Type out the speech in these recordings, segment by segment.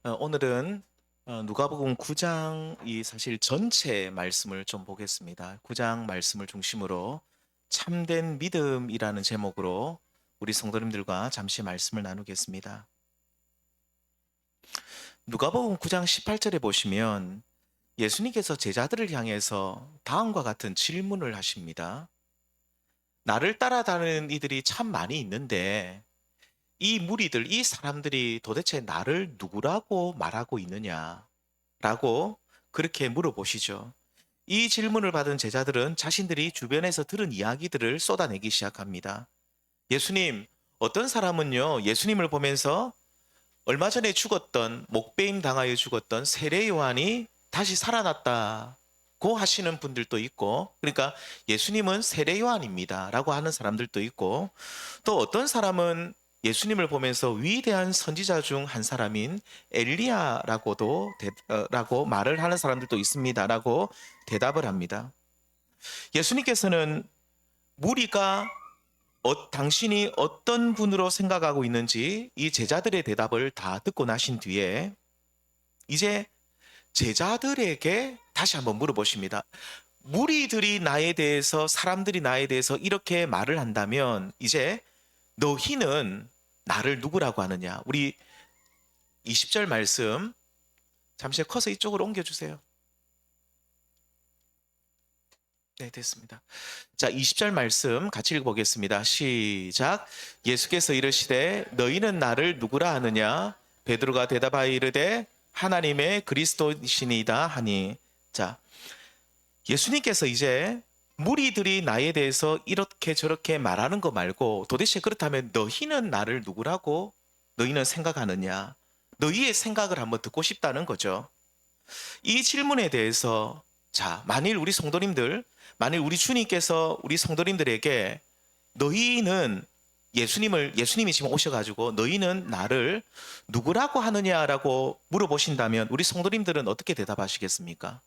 오늘은 누가복음 9장 이 사실 전체 말씀을 좀 보겠습니다. 9장 말씀을 중심으로 참된 믿음이라는 제목으로 우리 성도님들과 잠시 말씀을 나누겠습니다. 누가복음 9장 18절에 보시면 예수님께서 제자들을 향해서 다음과 같은 질문을 하십니다. 나를 따라다니는 이들이 참 많이 있는데 이 무리들, 이 사람들이 도대체 나를 누구라고 말하고 있느냐? 라고 그렇게 물어보시죠. 이 질문을 받은 제자들은 자신들이 주변에서 들은 이야기들을 쏟아내기 시작합니다. 예수님, 어떤 사람은요, 예수님을 보면서 얼마 전에 죽었던, 목베임 당하여 죽었던 세례 요한이 다시 살아났다고 하시는 분들도 있고, 그러니까 예수님은 세례 요한입니다 라고 하는 사람들도 있고, 또 어떤 사람은 예수님을 보면서 위대한 선지자 중 한 사람인 라고 말을 하는 사람들도 있습니다라고 대답을 합니다. 예수님께서는 무리가 당신이 어떤 분으로 생각하고 있는지 이 제자들의 대답을 다 듣고 나신 뒤에 이제 제자들에게 다시 한번 물어보십니다. 무리들이 나에 대해서, 사람들이 나에 대해서 이렇게 말을 한다면 이제 너희는 나를 누구라고 하느냐? 우리 20절 말씀 잠시 커서 이쪽으로 옮겨주세요. 네, 됐습니다. 자, 20절 말씀 같이 읽어보겠습니다. 시작. 예수께서 이르시되 너희는 나를 누구라 하느냐? 베드로가 대답하여 이르되 하나님의 그리스도이시니이다 하니. 자, 예수님께서 이제 무리들이 나에 대해서 이렇게 저렇게 말하는 거 말고 도대체 그렇다면 너희는 나를 누구라고 너희는 생각하느냐? 너희의 생각을 한번 듣고 싶다는 거죠. 이 질문에 대해서 자, 만일 우리 주님께서 우리 성도님들에게 너희는 예수님이 지금 오셔가지고 너희는 나를 누구라고 하느냐라고 물어보신다면 우리 성도님들은 어떻게 대답하시겠습니까?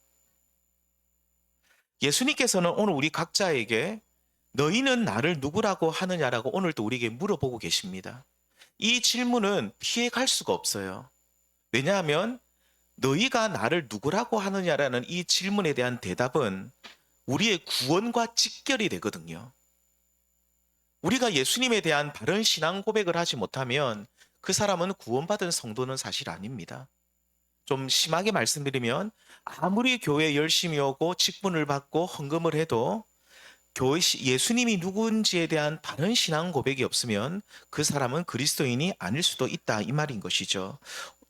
예수님께서는 오늘 우리 각자에게 너희는 나를 누구라고 하느냐라고 오늘도 우리에게 물어보고 계십니다. 이 질문은 피해 갈 수가 없어요. 왜냐하면 너희가 나를 누구라고 하느냐라는 이 질문에 대한 대답은 우리의 구원과 직결이 되거든요. 우리가 예수님에 대한 바른 신앙 고백을 하지 못하면 그 사람은 구원받은 성도는 사실 아닙니다. 좀 심하게 말씀드리면 아무리 교회에 열심히 오고 직분을 받고 헌금을 해도 예수님이 누군지에 대한 바른 신앙 고백이 없으면 그 사람은 그리스도인이 아닐 수도 있다 이 말인 것이죠.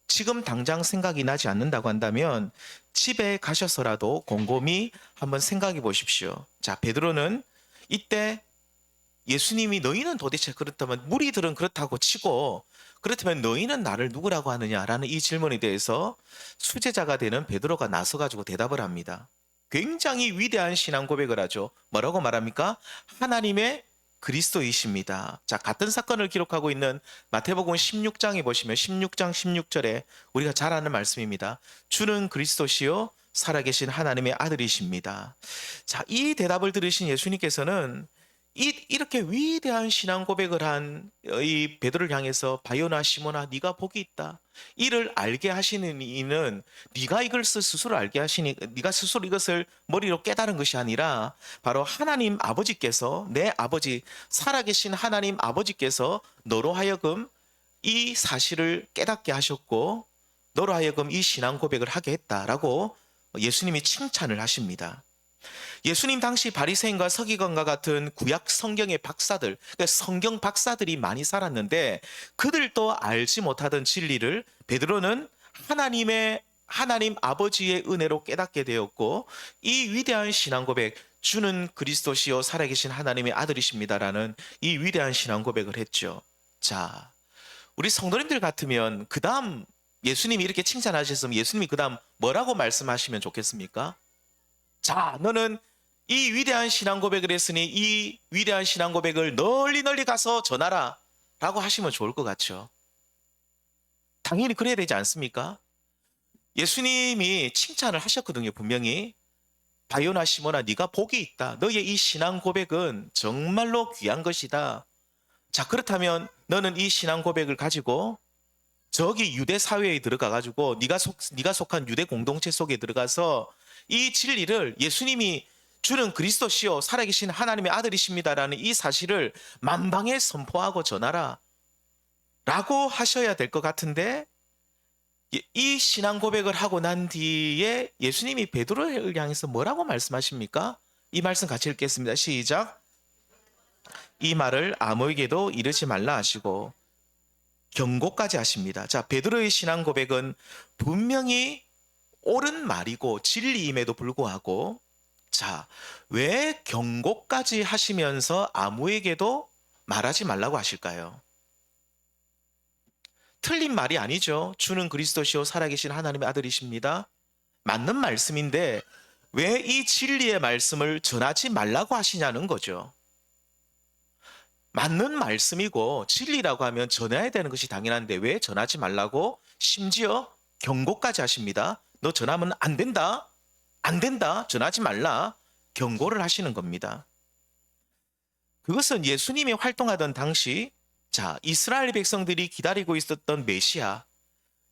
지금 당장 생각이 나지 않는다고 한다면 집에 가셔서라도 곰곰이 한번 생각해 보십시오. 자, 베드로는 이때 예수님이 너희는 도대체 그렇다면 무리들은 그렇다고 치고 그렇다면 너희는 나를 누구라고 하느냐라는 이 질문에 대해서 수제자가 되는 베드로가 나서 가지고 대답을 합니다. 굉장히 위대한 신앙 고백을 하죠. 뭐라고 말합니까? 하나님의 그리스도이십니다. 자, 같은 사건을 기록하고 있는 마태복음 16장에 보시면 16장 16절에 우리가 잘 아는 말씀입니다. 주는 그리스도시요 살아계신 하나님의 아들이십니다. 자, 이 대답을 들으신 예수님께서는 이렇게 위대한 신앙 고백을 한 이 베드로를 향해서 바요나 시모나 네가 복이 있다. 이를 알게 하시는 이는 네가 이걸 스스로 알게 하시니 네가 스스로 이것을 머리로 깨달은 것이 아니라 바로 하나님 아버지께서 내 아버지 살아계신 하나님 아버지께서 너로 하여금 이 사실을 깨닫게 하셨고 너로 하여금 이 신앙 고백을 하게 했다라고 예수님이 칭찬을 하십니다. 예수님 당시 바리새인과 서기관과 같은 구약 성경의 박사들, 그러니까 성경 박사들이 많이 살았는데 그들도 알지 못하던 진리를 베드로는 하나님 아버지의 은혜로 깨닫게 되었고 이 위대한 신앙 고백 주는 그리스도시요 살아계신 하나님의 아들이십니다라는 이 위대한 신앙 고백을 했죠. 자, 우리 성도님들 같으면 그다음 예수님이 이렇게 칭찬하셨으면 예수님이 그다음 뭐라고 말씀하시면 좋겠습니까? 자, 너는 이 위대한 신앙 고백을 했으니 이 위대한 신앙 고백을 널리 널리 가서 전하라 라고 하시면 좋을 것 같죠. 당연히 그래야 되지 않습니까? 예수님이 칭찬을 하셨거든요. 분명히 바요나 시모나 네가 복이 있다. 너의 이 신앙 고백은 정말로 귀한 것이다. 자, 그렇다면 너는 이 신앙 고백을 가지고 저기 유대 사회에 들어가 가지고 네가 속한 유대 공동체 속에 들어가서 이 진리를 예수님이 주는 그리스도시요 살아계신 하나님의 아들이십니다라는 이 사실을 만방에 선포하고 전하라 라고 하셔야 될 것 같은데, 이 신앙 고백을 하고 난 뒤에 예수님이 베드로를 향해서 뭐라고 말씀하십니까? 이 말씀 같이 읽겠습니다. 시작. 이 말을 아무에게도 이르지 말라 하시고 경고까지 하십니다. 자, 베드로의 신앙 고백은 분명히 옳은 말이고 진리임에도 불구하고, 자, 왜 경고까지 하시면서 아무에게도 말하지 말라고 하실까요? 틀린 말이 아니죠. 주는 그리스도시요 살아계신 하나님의 아들이십니다. 맞는 말씀인데 왜 이 진리의 말씀을 전하지 말라고 하시냐는 거죠. 맞는 말씀이고 진리라고 하면 전해야 되는 것이 당연한데 왜 전하지 말라고 심지어 경고까지 하십니다. 너 전하면 안 된다. 안 된다. 전하지 말라. 경고를 하시는 겁니다. 그것은 예수님이 활동하던 당시, 자, 이스라엘 백성들이 기다리고 있었던 메시아,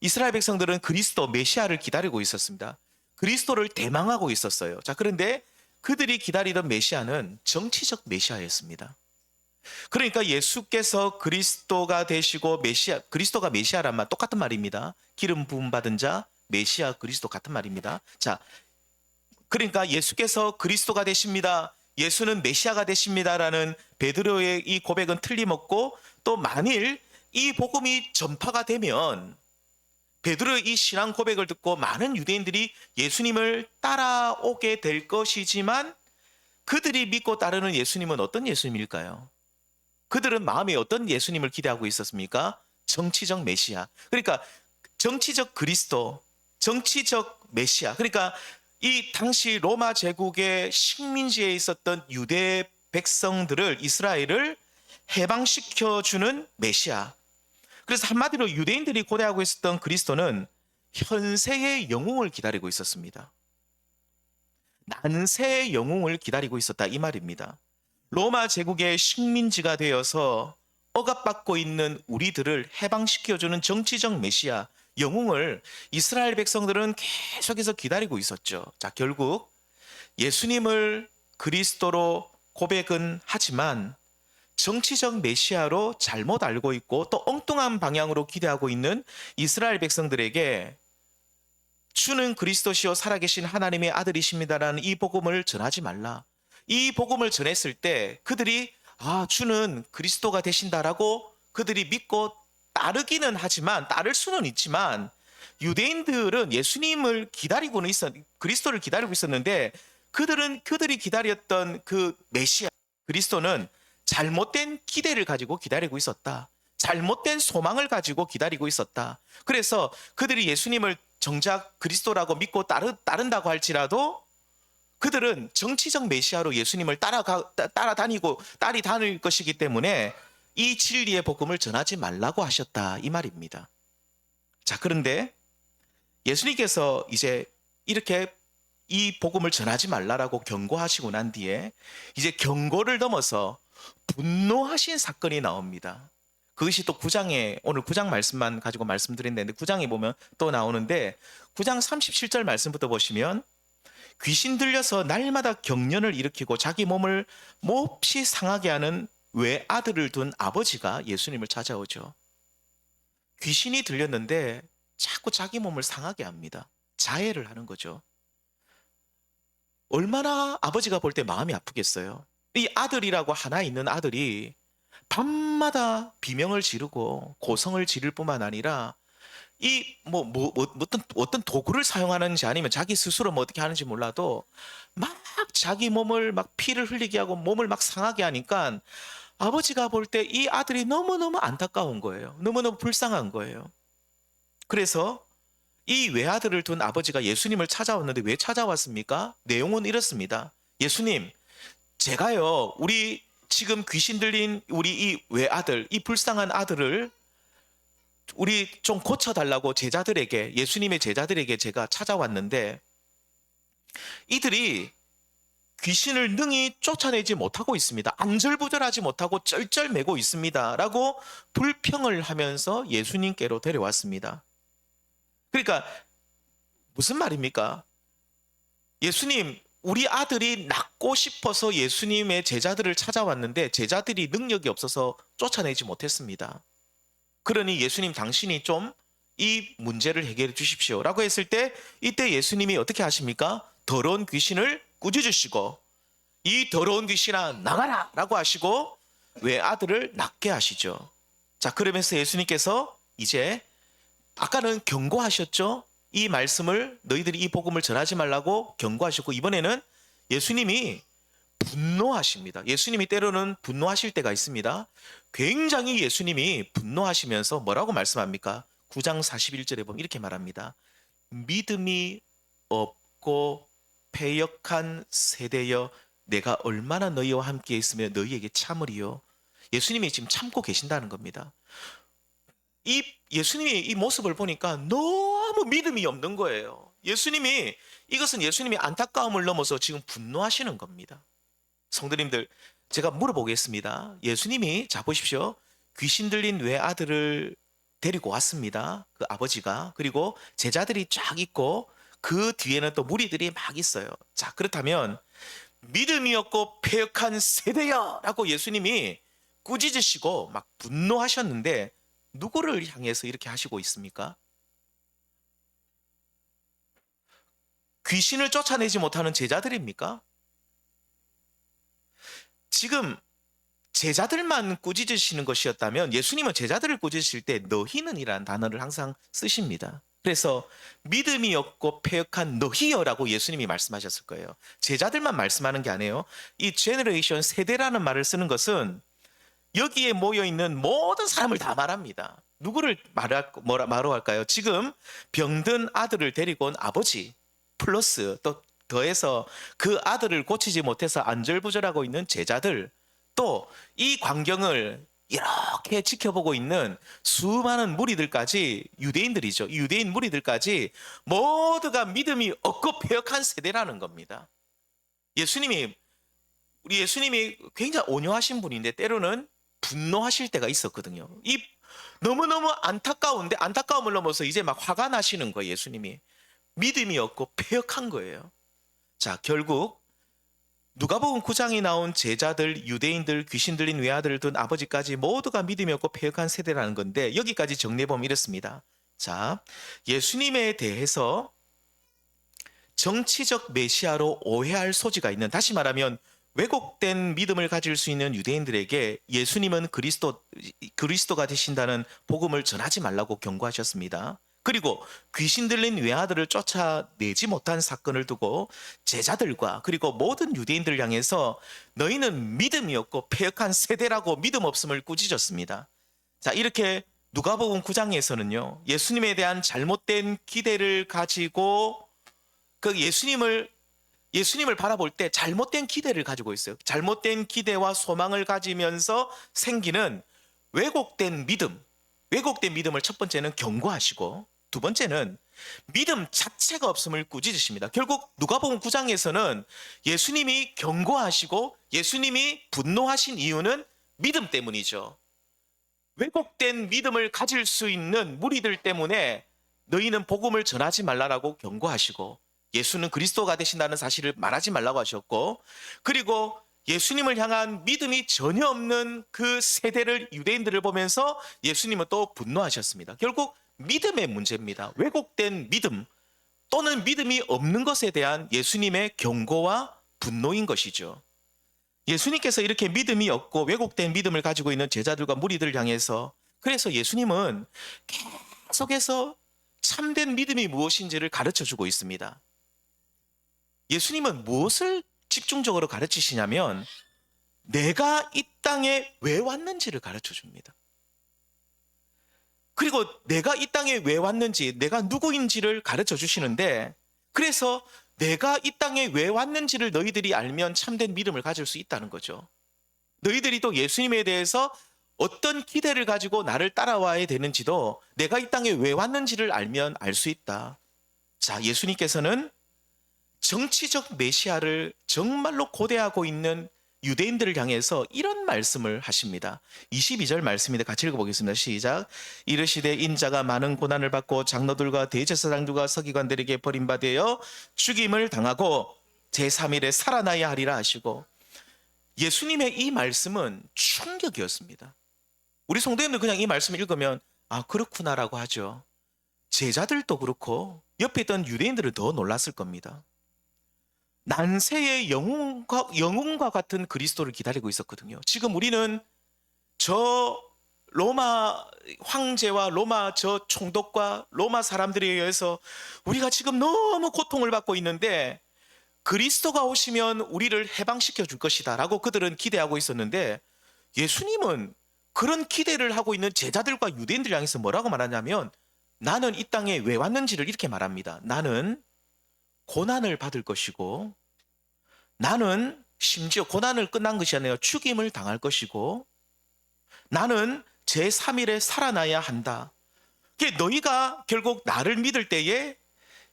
이스라엘 백성들은 그리스도 메시아를 기다리고 있었습니다. 그리스도를 대망하고 있었어요. 자, 그런데 그들이 기다리던 메시아는 정치적 메시아였습니다. 그러니까 예수께서 그리스도가 되시고 그리스도가 메시아란 말 똑같은 말입니다. 기름 부음 받은 자, 메시아 그리스도 같은 말입니다. 자, 그러니까 예수께서 그리스도가 되십니다. 예수는 메시아가 되십니다라는 베드로의 이 고백은 틀림없고, 또 만일 이 복음이 전파가 되면 베드로의 이 신앙 고백을 듣고 많은 유대인들이 예수님을 따라오게 될 것이지만, 그들이 믿고 따르는 예수님은 어떤 예수님일까요? 그들은 마음에 어떤 예수님을 기대하고 있었습니까? 정치적 메시아. 그러니까 정치적 그리스도, 정치적 메시아. 그러니까 이 당시 로마 제국의 식민지에 있었던 유대 백성들을, 이스라엘을 해방시켜주는 메시아. 그래서 한마디로 유대인들이 고대하고 있었던 그리스도는 현세의 영웅을 기다리고 있었습니다. 난세의 영웅을 기다리고 있었다 이 말입니다. 로마 제국의 식민지가 되어서 억압받고 있는 우리들을 해방시켜주는 정치적 메시아, 영웅을 이스라엘 백성들은 계속해서 기다리고 있었죠. 자, 결국 예수님을 그리스도로 고백은 하지만 정치적 메시아로 잘못 알고 있고 또 엉뚱한 방향으로 기대하고 있는 이스라엘 백성들에게 주는 그리스도시요 살아계신 하나님의 아들이십니다라는 이 복음을 전하지 말라. 이 복음을 전했을 때 그들이 주는 그리스도가 되신다라고 그들이 믿고 따르기는 하지만, 따를 수는 있지만, 유대인들은 예수님을 그리스도를 기다리고 있었는데 그들이 기다렸던 그 메시아 그리스도는 잘못된 기대를 가지고 기다리고 있었다. 잘못된 소망을 가지고 기다리고 있었다. 그래서 그들이 예수님을 정작 그리스도라고 믿고 따른다고 할지라도 그들은 정치적 메시아로 예수님을 따리 다닐 것이기 때문에 이 진리의 복음을 전하지 말라고 하셨다 이 말입니다. 자, 그런데 예수님께서 이제 이렇게 이 복음을 전하지 말라라고 경고하시고 난 뒤에 이제 경고를 넘어서 분노하신 사건이 나옵니다. 그것이 또 9장에, 오늘 9장 말씀만 가지고 말씀드렸는데 9장에 보면 또 나오는데, 9장 37절 말씀부터 보시면 귀신 들려서 날마다 경련을 일으키고 자기 몸을 몹시 상하게 하는 외아들을 둔 아버지가 예수님을 찾아오죠. 귀신이 들렸는데 자꾸 자기 몸을 상하게 합니다. 자해를 하는 거죠. 얼마나 아버지가 볼 때 마음이 아프겠어요. 이 아들이라고 하나 있는 아들이 밤마다 비명을 지르고 고성을 지를 뿐만 아니라 어떤 도구를 사용하는지 아니면 자기 스스로 어떻게 하는지 몰라도 막 자기 몸을 막 피를 흘리게 하고 몸을 막 상하게 하니까 아버지가 볼 때 이 아들이 너무너무 안타까운 거예요. 너무너무 불쌍한 거예요. 그래서 이 외아들을 둔 아버지가 예수님을 찾아왔는데 왜 찾아왔습니까? 내용은 이렇습니다. 예수님, 제가요, 우리 지금 귀신 들린 우리 이 외아들, 이 불쌍한 아들을 우리 좀 고쳐달라고 예수님의 제자들에게 제가 찾아왔는데 이들이 귀신을 능히 쫓아내지 못하고 있습니다. 안절부절하지 못하고 쩔쩔매고 있습니다. 라고 불평을 하면서 예수님께로 데려왔습니다. 그러니까 무슨 말입니까? 예수님, 우리 아들이 낫고 싶어서 예수님의 제자들을 찾아왔는데 제자들이 능력이 없어서 쫓아내지 못했습니다. 그러니 예수님 당신이 좀 이 문제를 해결해 주십시오. 라고 했을 때 이때 예수님이 어떻게 하십니까? 더러운 귀신을 꾸짖으시고 이 더러운 귀신아 나가라! 라고 하시고 외아들을 낫게 하시죠. 자, 그러면서 예수님께서 이제 아까는 경고하셨죠? 이 말씀을 너희들이 이 복음을 전하지 말라고 경고하셨고 이번에는 예수님이 분노하십니다. 예수님이 때로는 분노하실 때가 있습니다. 굉장히 예수님이 분노하시면서 뭐라고 말씀합니까? 9장 41절에 보면 이렇게 말합니다. 믿음이 없고 패역한 세대여 내가 얼마나 너희와 함께 있으며 너희에게 참으리요. 예수님이 지금 참고 계신다는 겁니다. 이 예수님이 이 모습을 보니까 너무 믿음이 없는 거예요. 이것은 예수님이 안타까움을 넘어서 지금 분노하시는 겁니다. 성도님들, 제가 물어보겠습니다. 예수님이 자 보십시오. 귀신 들린 외아들을 데리고 왔습니다. 그 아버지가. 그리고 제자들이 쫙 있고 그 뒤에는 또 무리들이 막 있어요. 자, 그렇다면 믿음이 없고 패역한 세대야 라고 예수님이 꾸짖으시고 막 분노하셨는데 누구를 향해서 이렇게 하시고 있습니까? 귀신을 쫓아내지 못하는 제자들입니까? 지금 제자들만 꾸짖으시는 것이었다면 예수님은 제자들을 꾸짖으실 때 너희는이라는 단어를 항상 쓰십니다. 그래서 믿음이 없고 패역한 너희여라고 예수님이 말씀하셨을 거예요. 제자들만 말씀하는 게 아니에요. 이 제너레이션 세대라는 말을 쓰는 것은 여기에 모여 있는 모든 사람을 다 말합니다. 누구를 말로 할까요? 지금 병든 아들을 데리고 온 아버지 플러스 또 더해서 그 아들을 고치지 못해서 안절부절하고 있는 제자들, 또 이 광경을 이렇게 지켜보고 있는 수많은 무리들까지, 유대인들이죠. 유대인 무리들까지 모두가 믿음이 없고 패역한 세대라는 겁니다. 우리 예수님이 굉장히 온유하신 분인데 때로는 분노하실 때가 있었거든요. 이 너무너무 안타까운데 안타까움을 넘어서 이제 막 화가 나시는 거예요. 예수님이 믿음이 없고 패역한 거예요. 자, 결국 누가복음 9장에 나온 제자들, 유대인들, 귀신 들린 외아들을 둔 아버지까지 모두가 믿음이 없고 패역한 세대라는 건데 여기까지 정리해보면 이렇습니다. 자, 예수님에 대해서 정치적 메시아로 오해할 소지가 있는, 다시 말하면 왜곡된 믿음을 가질 수 있는 유대인들에게 예수님은 그리스도가 되신다는 복음을 전하지 말라고 경고하셨습니다. 그리고 귀신 들린 외아들을 쫓아내지 못한 사건을 두고 제자들과 그리고 모든 유대인들 향해서 너희는 믿음이 없고 패역한 세대라고 믿음 없음을 꾸짖었습니다. 자, 이렇게 누가복음 9장에서는요. 예수님에 대한 잘못된 기대를 가지고 그 예수님을 바라볼 때 잘못된 기대를 가지고 있어요. 잘못된 기대와 소망을 가지면서 생기는 왜곡된 믿음을 첫 번째는 경고하시고 두 번째는 믿음 자체가 없음을 꾸짖으십니다. 결국 누가복음 9장에서는 예수님이 경고하시고 예수님이 분노하신 이유는 믿음 때문이죠. 왜곡된 믿음을 가질 수 있는 무리들 때문에 너희는 복음을 전하지 말라라고 경고하시고 예수는 그리스도가 되신다는 사실을 말하지 말라고 하셨고, 그리고 예수님을 향한 믿음이 전혀 없는 그 세대를, 유대인들을 보면서 예수님은 또 분노하셨습니다. 결국 믿음의 문제입니다. 왜곡된 믿음 또는 믿음이 없는 것에 대한 예수님의 경고와 분노인 것이죠. 예수님께서 이렇게 믿음이 없고 왜곡된 믿음을 가지고 있는 제자들과 무리들을 향해서, 그래서 예수님은 계속해서 참된 믿음이 무엇인지를 가르쳐 주고 있습니다. 예수님은 무엇을 집중적으로 가르치시냐면 내가 이 땅에 왜 왔는지를 가르쳐 줍니다. 그리고 내가 이 땅에 왜 왔는지, 내가 누구인지를 가르쳐 주시는데, 그래서 내가 이 땅에 왜 왔는지를 너희들이 알면 참된 믿음을 가질 수 있다는 거죠. 너희들이 또 예수님에 대해서 어떤 기대를 가지고 나를 따라와야 되는지도 내가 이 땅에 왜 왔는지를 알면 알 수 있다. 자, 예수님께서는 정치적 메시아를 정말로 고대하고 있는 유대인들을 향해서 이런 말씀을 하십니다. 22절 말씀인데 같이 읽어보겠습니다. 시작. 이르시되 인자가 많은 고난을 받고 장로들과 대제사장들과 서기관들에게 버림받아 죽임을 당하고 제3일에 살아나야 하리라 하시고, 예수님의 이 말씀은 충격이었습니다. 우리 성도님들 그냥 이 말씀을 읽으면 아 그렇구나라고 하죠. 제자들도 그렇고 옆에 있던 유대인들은 더 놀랐을 겁니다. 난세의 영웅과 같은 그리스도를 기다리고 있었거든요. 지금 우리는 저 로마 황제와 로마 저 총독과 로마 사람들에 의해서 우리가 지금 너무 고통을 받고 있는데 그리스도가 오시면 우리를 해방시켜 줄 것이다 라고 그들은 기대하고 있었는데, 예수님은 그런 기대를 하고 있는 제자들과 유대인들 향해서 뭐라고 말하냐면, 나는 이 땅에 왜 왔는지를 이렇게 말합니다. 나는 고난을 받을 것이고, 나는 심지어 고난을 끝난 것이 아니라 죽임을 당할 것이고, 나는 제3일에 살아나야 한다. 너희가 결국 나를 믿을 때에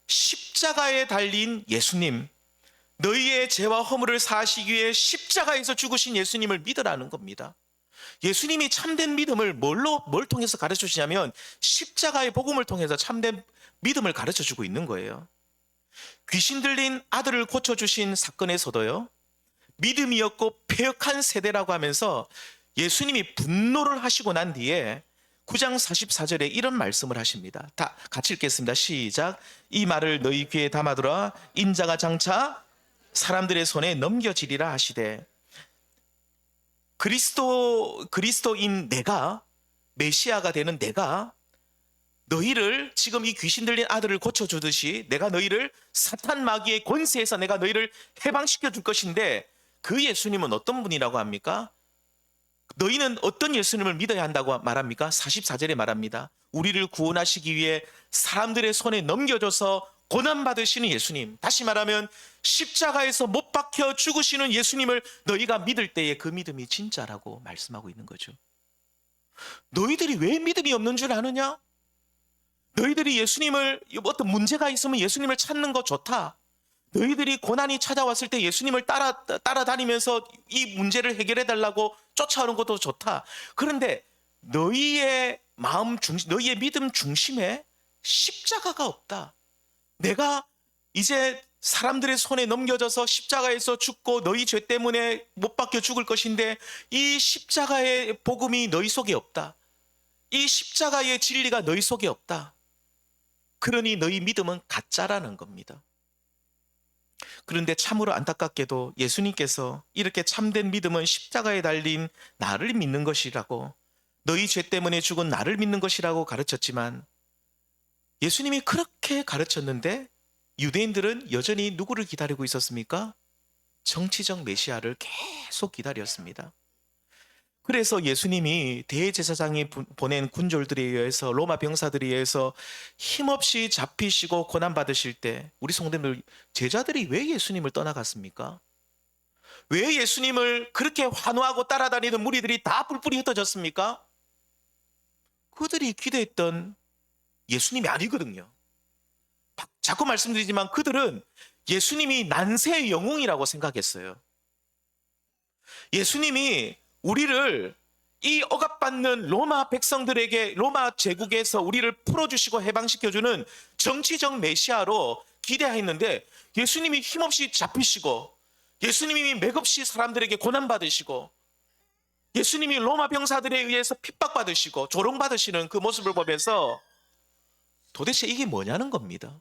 십자가에 달린 예수님, 너희의 죄와 허물을 사하시기 위해 십자가에서 죽으신 예수님을 믿으라는 겁니다. 예수님이 참된 믿음을 뭘 통해서 가르쳐 주시냐면 십자가의 복음을 통해서 참된 믿음을 가르쳐 주고 있는 거예요. 귀신 들린 아들을 고쳐주신 사건에서도요, 믿음이 없고 폐역한 세대라고 하면서 예수님이 분노를 하시고 난 뒤에 9장 44절에 이런 말씀을 하십니다. 다 같이 읽겠습니다. 시작. 이 말을 너희 귀에 담아두라. 인자가 장차 사람들의 손에 넘겨지리라 하시되, 그리스도인 내가, 메시아가 되는 내가 너희를, 지금 이 귀신 들린 아들을 고쳐주듯이 내가 너희를 사탄 마귀의 권세에서 내가 너희를 해방시켜 줄 것인데, 그 예수님은 어떤 분이라고 합니까? 너희는 어떤 예수님을 믿어야 한다고 말합니까? 44절에 말합니다. 우리를 구원하시기 위해 사람들의 손에 넘겨줘서 고난받으시는 예수님, 다시 말하면 십자가에서 못 박혀 죽으시는 예수님을 너희가 믿을 때에 그 믿음이 진짜라고 말씀하고 있는 거죠. 너희들이 왜 믿음이 없는 줄 아느냐? 너희들이 예수님을, 어떤 문제가 있으면 예수님을 찾는 거 좋다. 너희들이 고난이 찾아왔을 때 예수님을 따라다니면서 이 문제를 해결해 달라고 쫓아오는 것도 좋다. 그런데 너희의 마음 중심, 너희의 믿음 중심에 십자가가 없다. 내가 이제 사람들의 손에 넘겨져서 십자가에서 죽고 너희 죄 때문에 못 박혀 죽을 것인데 이 십자가의 복음이 너희 속에 없다. 이 십자가의 진리가 너희 속에 없다. 그러니 너희 믿음은 가짜라는 겁니다. 그런데 참으로 안타깝게도 예수님께서 이렇게 참된 믿음은 십자가에 달린 나를 믿는 것이라고, 너희 죄 때문에 죽은 나를 믿는 것이라고 가르쳤지만, 예수님이 그렇게 가르쳤는데 유대인들은 여전히 누구를 기다리고 있었습니까? 정치적 메시아를 계속 기다렸습니다. 그래서 예수님이 대제사장이 보낸 군졸들에 의해서, 로마 병사들에 의해서 힘없이 잡히시고 고난받으실 때 우리 성도님들, 제자들이 왜 예수님을 떠나갔습니까? 왜 예수님을 그렇게 환호하고 따라다니던 무리들이 다 뿔뿔이 흩어졌습니까? 그들이 기대했던 예수님이 아니거든요. 자꾸 말씀드리지만 그들은 예수님이 난세의 영웅이라고 생각했어요. 예수님이 우리를 이 억압받는 로마 백성들에게, 로마 제국에서 우리를 풀어주시고 해방시켜주는 정치적 메시아로 기대했는데, 예수님이 힘없이 잡히시고, 예수님이 맥없이 사람들에게 고난받으시고, 예수님이 로마 병사들에 의해서 핍박받으시고 조롱받으시는 그 모습을 보면서 도대체 이게 뭐냐는 겁니다.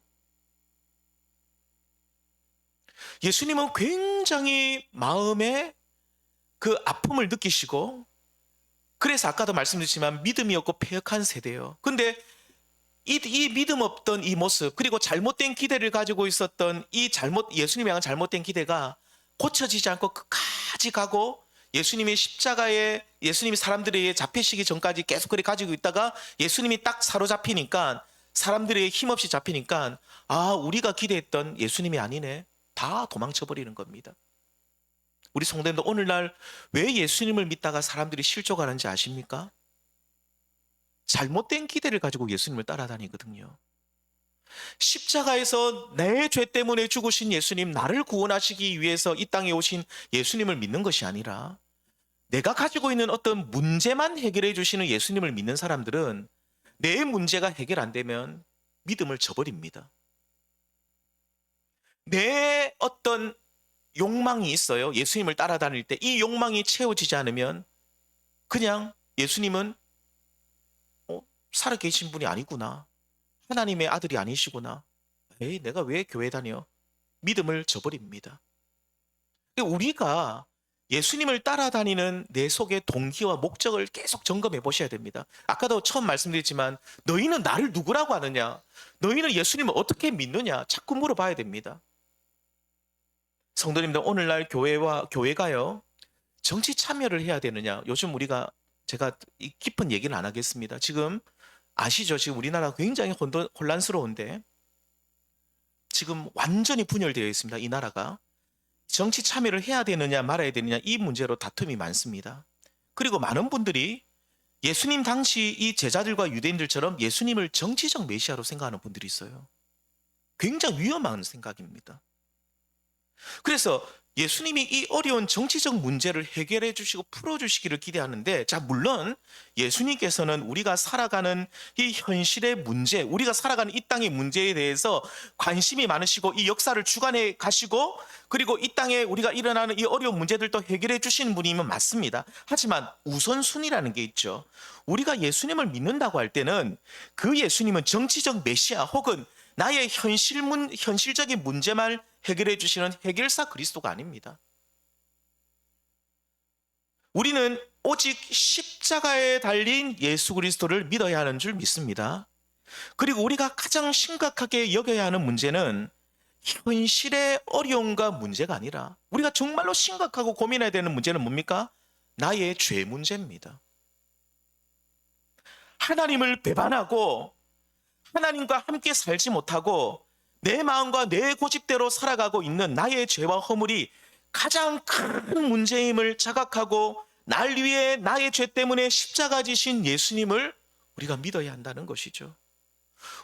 예수님은 굉장히 마음에 그 아픔을 느끼시고, 그래서 아까도 말씀드렸지만 믿음이 없고 패역한 세대예요. 근데 이 믿음 없던 이 모습, 그리고 잘못된 기대를 가지고 있었던 예수님에 대한 잘못된 기대가 고쳐지지 않고 끝까지 가고, 예수님이 십자가에, 예수님이 사람들에 의해 잡히시기 전까지 계속 그렇게 가지고 있다가 예수님이 딱 사로잡히니까, 사람들에게 힘없이 잡히니까, 아, 우리가 기대했던 예수님이 아니네, 다 도망쳐버리는 겁니다. 우리 성도님들, 오늘날 왜 예수님을 믿다가 사람들이 실족하는지 아십니까? 잘못된 기대를 가지고 예수님을 따라다니거든요. 십자가에서 내 죄 때문에 죽으신 예수님, 나를 구원하시기 위해서 이 땅에 오신 예수님을 믿는 것이 아니라 내가 가지고 있는 어떤 문제만 해결해 주시는 예수님을 믿는 사람들은 내 문제가 해결 안 되면 믿음을 저버립니다. 내 어떤 욕망이 있어요. 예수님을 따라다닐 때 이 욕망이 채워지지 않으면 그냥 예수님은 살아계신 분이 아니구나. 하나님의 아들이 아니시구나. 에이, 내가 왜 교회 다녀? 믿음을 저버립니다. 우리가 예수님을 따라다니는 내 속의 동기와 목적을 계속 점검해 보셔야 됩니다. 아까도 처음 말씀드렸지만 너희는 나를 누구라고 하느냐? 너희는 예수님을 어떻게 믿느냐? 자꾸 물어봐야 됩니다. 성도님들, 오늘날 교회가요, 정치 참여를 해야 되느냐? 요즘 제가 이 깊은 얘기는 안 하겠습니다. 지금 아시죠? 지금 우리나라 굉장히 혼란스러운데 지금 완전히 분열되어 있습니다. 이 나라가. 정치 참여를 해야 되느냐 말아야 되느냐 이 문제로 다툼이 많습니다. 그리고 많은 분들이 예수님 당시 이 제자들과 유대인들처럼 예수님을 정치적 메시아로 생각하는 분들이 있어요. 굉장히 위험한 생각입니다. 그래서 예수님이 이 어려운 정치적 문제를 해결해 주시고 풀어주시기를 기대하는데, 자, 물론 예수님께서는 우리가 살아가는 이 현실의 문제, 우리가 살아가는 이 땅의 문제에 대해서 관심이 많으시고 이 역사를 주관해 가시고 그리고 이 땅에 우리가 일어나는 이 어려운 문제들도 해결해 주시는 분이면 맞습니다. 하지만 우선순위라는 게 있죠. 우리가 예수님을 믿는다고 할 때는 그 예수님은 정치적 메시아 혹은 나의 현실적인 문제만 해결해 주시는 해결사 그리스도가 아닙니다. 우리는 오직 십자가에 달린 예수 그리스도를 믿어야 하는 줄 믿습니다. 그리고 우리가 가장 심각하게 여겨야 하는 문제는 현실의 어려움과 문제가 아니라 우리가 정말로 심각하고 고민해야 되는 문제는 뭡니까? 나의 죄 문제입니다. 하나님을 배반하고 하나님과 함께 살지 못하고 내 마음과 내 고집대로 살아가고 있는 나의 죄와 허물이 가장 큰 문제임을 자각하고 날 위해 나의 죄 때문에 십자가 지신 예수님을 우리가 믿어야 한다는 것이죠.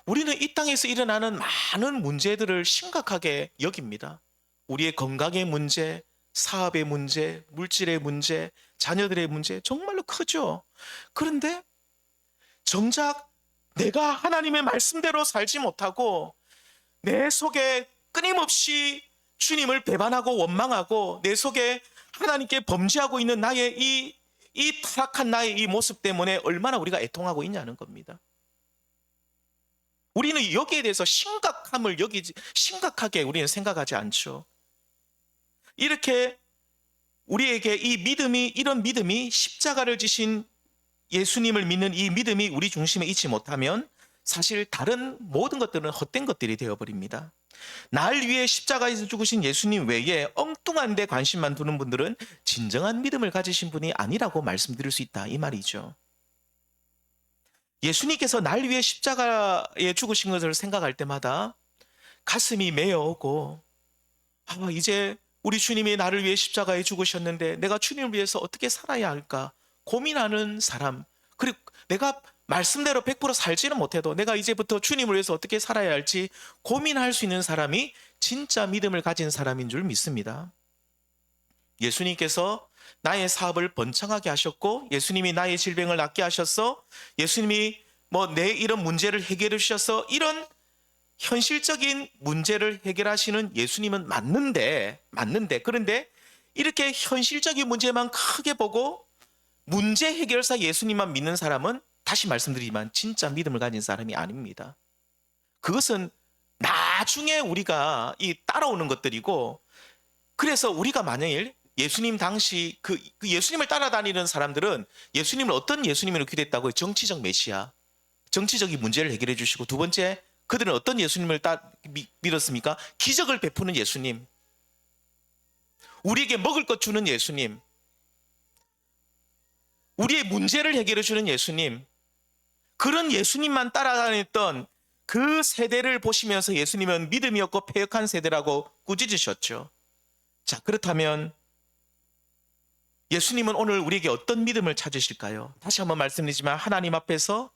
우리는 이 땅에서 일어나는 많은 문제들을 심각하게 여깁니다. 우리의 건강의 문제, 사업의 문제, 물질의 문제, 자녀들의 문제 정말로 크죠. 그런데 정작 내가 하나님의 말씀대로 살지 못하고 내 속에 끊임없이 주님을 배반하고 원망하고 내 속에 하나님께 범죄하고 있는 나의 이 타락한 나의 이 모습 때문에 얼마나 우리가 애통하고 있냐는 겁니다. 우리는 여기에 대해서 심각하게 우리는 생각하지 않죠. 이렇게 우리에게 이런 믿음이 십자가를 지신 예수님을 믿는 이 믿음이 우리 중심에 있지 못하면 사실 다른 모든 것들은 헛된 것들이 되어버립니다. 날 위해 십자가에서 죽으신 예수님 외에 엉뚱한 데 관심만 두는 분들은 진정한 믿음을 가지신 분이 아니라고 말씀드릴 수 있다, 이 말이죠. 예수님께서 날 위해 십자가에 죽으신 것을 생각할 때마다 가슴이 메어오고, 이제 우리 주님이 나를 위해 십자가에 죽으셨는데 내가 주님을 위해서 어떻게 살아야 할까 고민하는 사람, 그리고 내가 말씀대로 100% 살지는 못해도 내가 이제부터 주님을 위해서 어떻게 살아야 할지 고민할 수 있는 사람이 진짜 믿음을 가진 사람인 줄 믿습니다. 예수님께서 나의 사업을 번창하게 하셨고, 예수님이 나의 질병을 낫게 하셨어, 예수님이 내 이런 문제를 해결해 주셔서, 이런 현실적인 문제를 해결하시는 예수님은 맞는데 그런데 이렇게 현실적인 문제만 크게 보고 문제 해결사 예수님만 믿는 사람은 다시 말씀드리지만 진짜 믿음을 가진 사람이 아닙니다. 그것은 나중에 우리가 따라오는 것들이고, 그래서 우리가 만일 예수님 당시 그 예수님을 따라다니는 사람들은 예수님을 어떤 예수님으로 기대했다고요? 정치적 메시아, 정치적인 문제를 해결해 주시고, 두 번째, 그들은 어떤 예수님을 믿었습니까? 기적을 베푸는 예수님, 우리에게 먹을 것 주는 예수님, 우리의 문제를 해결해 주는 예수님, 그런 예수님만 따라다녔던 그 세대를 보시면서 예수님은 믿음이 없고 패역한 세대라고 꾸짖으셨죠. 자, 그렇다면 예수님은 오늘 우리에게 어떤 믿음을 찾으실까요? 다시 한번 말씀드리지만 하나님 앞에서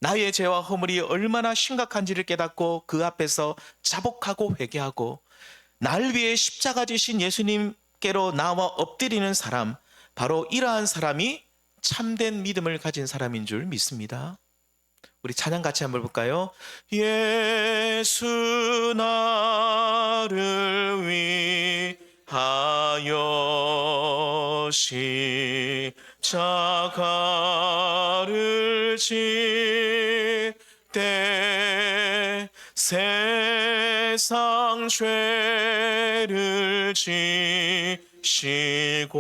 나의 죄와 허물이 얼마나 심각한지를 깨닫고 그 앞에서 자복하고 회개하고 날 위해 십자가 지신 예수님께로 나와 엎드리는 사람, 바로 이러한 사람이 참된 믿음을 가진 사람인 줄 믿습니다. 우리 찬양 같이 한번 볼까요? 예수 나를 위하여 십자가를 지되 세상 죄를 지시고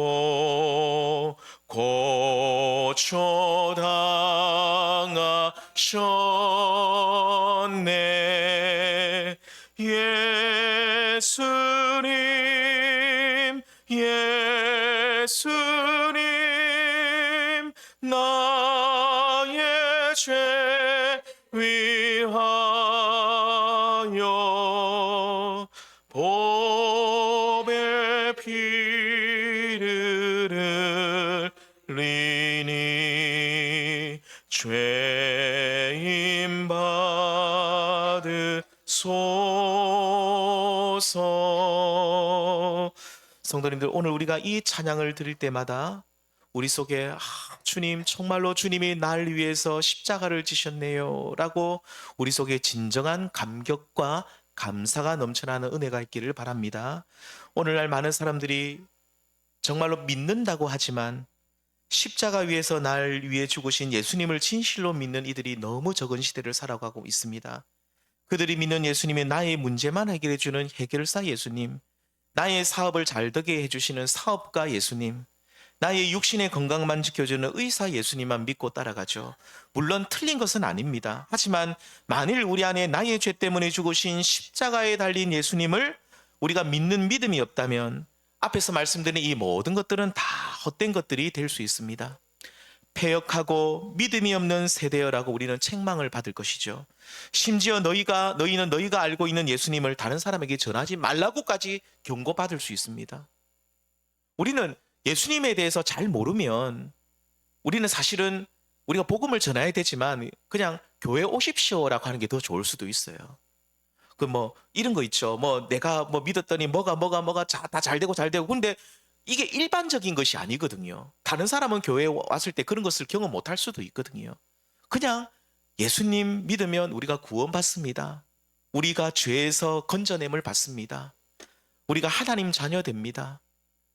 고초당하셨네. 예수님 예수님 나의 죄 위하여 보배 피를 흘리니 죄임 받으소서. 성도님들, 오늘 우리가 이 찬양을 드릴 때마다 우리 속에 주님, 정말로 주님이 날 위해서 십자가를 지셨네요 라고 우리 속에 진정한 감격과 감사가 넘쳐나는 은혜가 있기를 바랍니다. 오늘날 많은 사람들이 정말로 믿는다고 하지만 십자가 위에서 날 위해 죽으신 예수님을 진실로 믿는 이들이 너무 적은 시대를 살아가고 있습니다. 그들이 믿는 예수님이 나의 문제만 해결해 주는 해결사 예수님, 나의 사업을 잘 되게 해주시는 사업가 예수님, 나의 육신의 건강만 지켜주는 의사 예수님만 믿고 따라가죠. 물론 틀린 것은 아닙니다. 하지만 만일 우리 안에 나의 죄 때문에 죽으신 십자가에 달린 예수님을 우리가 믿는 믿음이 없다면 앞에서 말씀드린 이 모든 것들은 다 헛된 것들이 될 수 있습니다. 패역하고 믿음이 없는 세대여라고 우리는 책망을 받을 것이죠. 심지어 너희는 너희가 알고 있는 예수님을 다른 사람에게 전하지 말라고까지 경고받을 수 있습니다. 우리는 예수님에 대해서 잘 모르면 우리는 사실은 우리가 복음을 전해야 되지만 그냥 교회 오십시오라고 하는 게 더 좋을 수도 있어요. 그 이런 거 있죠. 내가 믿었더니 뭐가 다 잘 되고 근데 이게 일반적인 것이 아니거든요. 다른 사람은 교회에 왔을 때 그런 것을 경험 못할 수도 있거든요. 그냥 예수님 믿으면 우리가 구원받습니다. 우리가 죄에서 건져냄을 받습니다. 우리가 하나님 자녀 됩니다.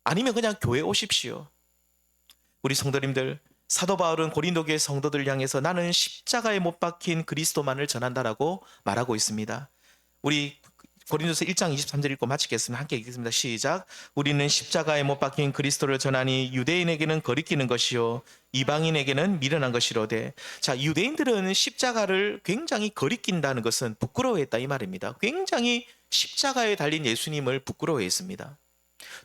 아니면 그냥 교회 오십시오. 우리 성도님들, 사도 바울은 고린도 교회 성도들 향해서 나는 십자가에 못 박힌 그리스도만을 전한다라고 말하고 있습니다. 우리 고린도서 1장 23절 읽고 마치겠습니다. 함께 읽겠습니다. 시작. 우리는 십자가에 못 박힌 그리스도를 전하니 유대인에게는 거리끼는 것이요 이방인에게는 미련한 것이로되. 자, 유대인들은 십자가를 굉장히 거리낀다는 것은 부끄러워했다 이 말입니다. 굉장히 십자가에 달린 예수님을 부끄러워했습니다.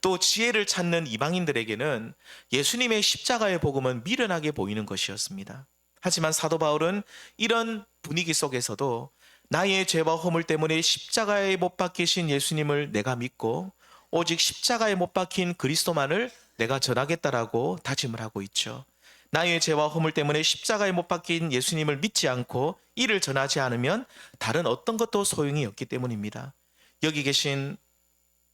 또 지혜를 찾는 이방인들에게는 예수님의 십자가의 복음은 미련하게 보이는 것이었습니다. 하지만 사도 바울은 이런 분위기 속에서도 나의 죄와 허물 때문에 십자가에 못 박히신 예수님을 내가 믿고 오직 십자가에 못 박힌 그리스도만을 내가 전하겠다라고 다짐을 하고 있죠. 나의 죄와 허물 때문에 십자가에 못 박힌 예수님을 믿지 않고 이를 전하지 않으면 다른 어떤 것도 소용이 없기 때문입니다. 여기 계신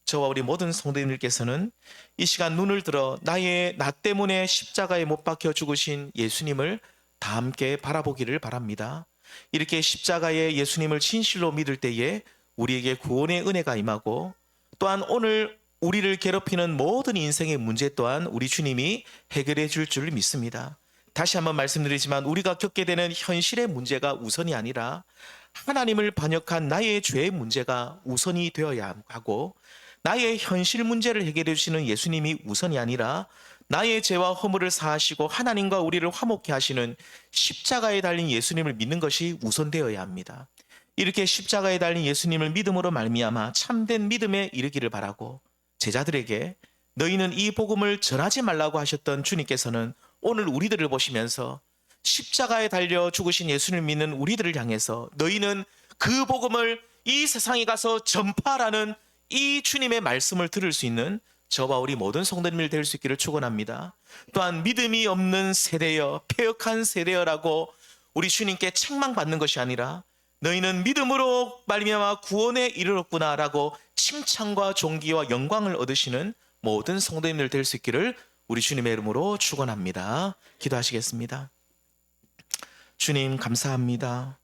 저와 우리 모든 성도님들께서는 이 시간 눈을 들어 나 때문에 십자가에 못 박혀 죽으신 예수님을 다 함께 바라보기를 바랍니다. 이렇게 십자가의 예수님을 진실로 믿을 때에 우리에게 구원의 은혜가 임하고 또한 오늘 우리를 괴롭히는 모든 인생의 문제 또한 우리 주님이 해결해 줄 줄 믿습니다. 다시 한번 말씀드리지만 우리가 겪게 되는 현실의 문제가 우선이 아니라 하나님을 반역한 나의 죄의 문제가 우선이 되어야 하고 나의 현실 문제를 해결해 주시는 예수님이 우선이 아니라 나의 죄와 허물을 사하시고 하나님과 우리를 화목케 하시는 십자가에 달린 예수님을 믿는 것이 우선되어야 합니다. 이렇게 십자가에 달린 예수님을 믿음으로 말미암아 참된 믿음에 이르기를 바라고 제자들에게 너희는 이 복음을 전하지 말라고 하셨던 주님께서는 오늘 우리들을 보시면서 십자가에 달려 죽으신 예수님을 믿는 우리들을 향해서 너희는 그 복음을 이 세상에 가서 전파하라는 이 주님의 말씀을 들을 수 있는 저와 우리 모든 성도님들 될 수 있기를 축원합니다. 또한 믿음이 없는 세대여, 패역한 세대여라고 우리 주님께 책망받는 것이 아니라 너희는 믿음으로 말미암아 구원에 이르렀구나라고 칭찬과 존귀와 영광을 얻으시는 모든 성도님들 될 수 있기를 우리 주님의 이름으로 축원합니다. 기도하시겠습니다. 주님 감사합니다.